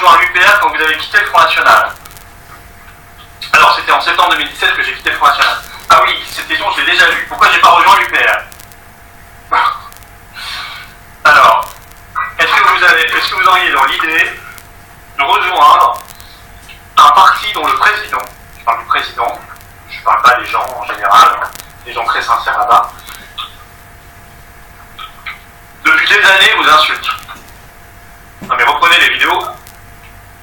rejoint l'UPR quand vous avez quitté le Front National? Alors, c'était en septembre 2017 que j'ai quitté le Front National. Ah oui, cette question, je l'ai déjà vue. Pourquoi j'ai pas rejoint l'UPR? Alors, est-ce que vous auriez dans l'idée de rejoindre un parti dont le président, je parle du président, je parle pas des gens en général, des gens très sincères là-bas, depuis des années vous insulte. Non mais reprenez les vidéos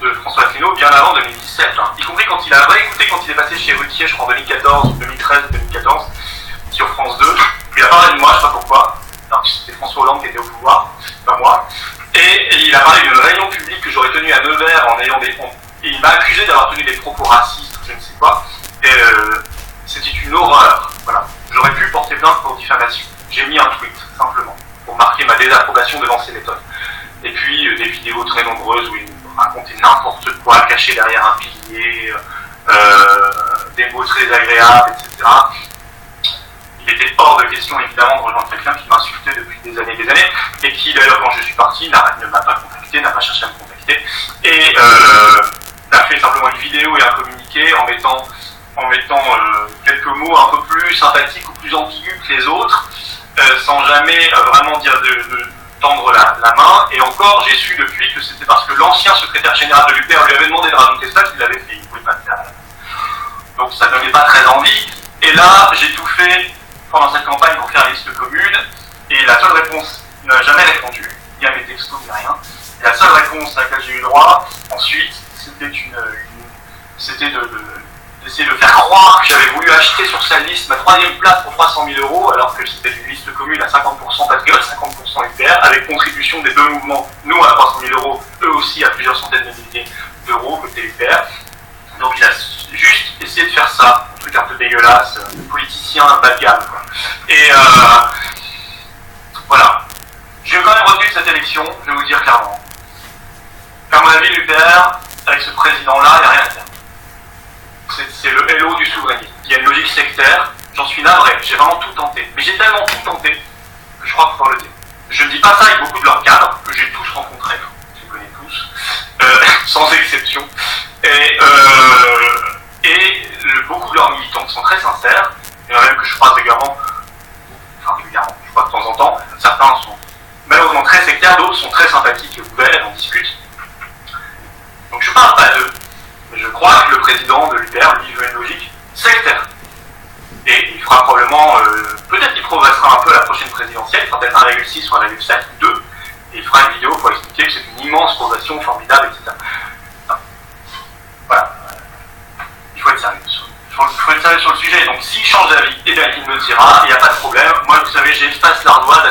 de François Asselineau bien avant 2017, y compris quand il a réécouté quand il est passé chez Ruquier, je crois en 2014, 2013, 2014, sur France 2, il a parlé de moi, je sais pas pourquoi, alors que c'était François Hollande qui était au pouvoir, pas moi, et il a parlé d'une réunion publique que j'aurais tenue à Nevers en ayant des... Et il m'a accusé d'avoir tenu des propos racistes, je ne sais quoi, et c'était une horreur, voilà. J'aurais pu porter plainte pour diffamation. J'ai mis un tweet, simplement, pour marquer ma désapprobation devant ces méthodes. Et puis, des vidéos très nombreuses où il racontait n'importe quoi, caché derrière un pilier, des mots très agréables, etc. Il était hors de question, évidemment, de rejoindre quelqu'un qui m'insultait depuis des années, et qui, d'ailleurs, quand je suis parti, ne m'a pas contacté, n'a pas cherché à me contacter, et a fait simplement une vidéo et un communiqué en mettant quelques mots un peu plus sympathiques ou plus ambigus que les autres, sans jamais vraiment dire de tendre la main. Et encore, j'ai su depuis que c'était parce que l'ancien secrétaire général de l'UPR lui avait demandé de rajouter ça qu'il l'avait fait. Il ne pouvait pas le faire. Donc ça ne donnait pas très envie. Et là, j'ai tout fait pendant cette campagne pour faire liste commune. Et la seule réponse, il n'a jamais répondu, ni à mes textos, ni rien. Et la seule réponse à laquelle j'ai eu droit, ensuite, c'était d'essayer de faire croire que j'avais voulu acheter sur sa liste ma 3e place pour 300 000 €, alors que c'était une liste commune à 50% patriotes, 50% UPR, avec contribution des deux mouvements, nous à 300 000 €, eux aussi à plusieurs centaines de milliers d'euros côté UPR. Donc il a juste essayé de faire ça, un truc un peu dégueulasse, politicien bas de gamme, quoi. Et voilà. J'ai quand même retenu de cette élection, je vais vous dire clairement. À mon avis, l'UPR, avec ce président-là, il n'y a rien à faire. C'est le hello du souverainisme. Il y a une logique sectaire, j'en suis navré, j'ai vraiment tout tenté. Mais j'ai tellement tout tenté que je crois pouvoir le dire. Je ne dis pas ça avec beaucoup de leurs cadres, que j'ai tous rencontrés, je les connais tous, sans exception. Et beaucoup de leurs militants sont très sincères, et même que je croise régulièrement, je crois de temps en temps, certains sont malheureusement très sectaires, d'autres sont très sympathiques et ouverts, et on discute. Donc je ne parle pas d'eux, mais je crois que le président de l'UPR, lui, veut une logique sectaire. Et il fera probablement, peut-être qu'il progressera un peu à la prochaine présidentielle, il fera peut-être 1,6 ou 1,7 ou 2, et il fera une vidéo pour expliquer que c'est une immense progression formidable, etc. Voilà. Il faut être sérieux. Il faut être sérieux sur le sujet. Donc s'il change d'avis, eh bien il me le dira, il n'y a pas de problème. Moi, vous savez, j'ai l'espace l'ardoise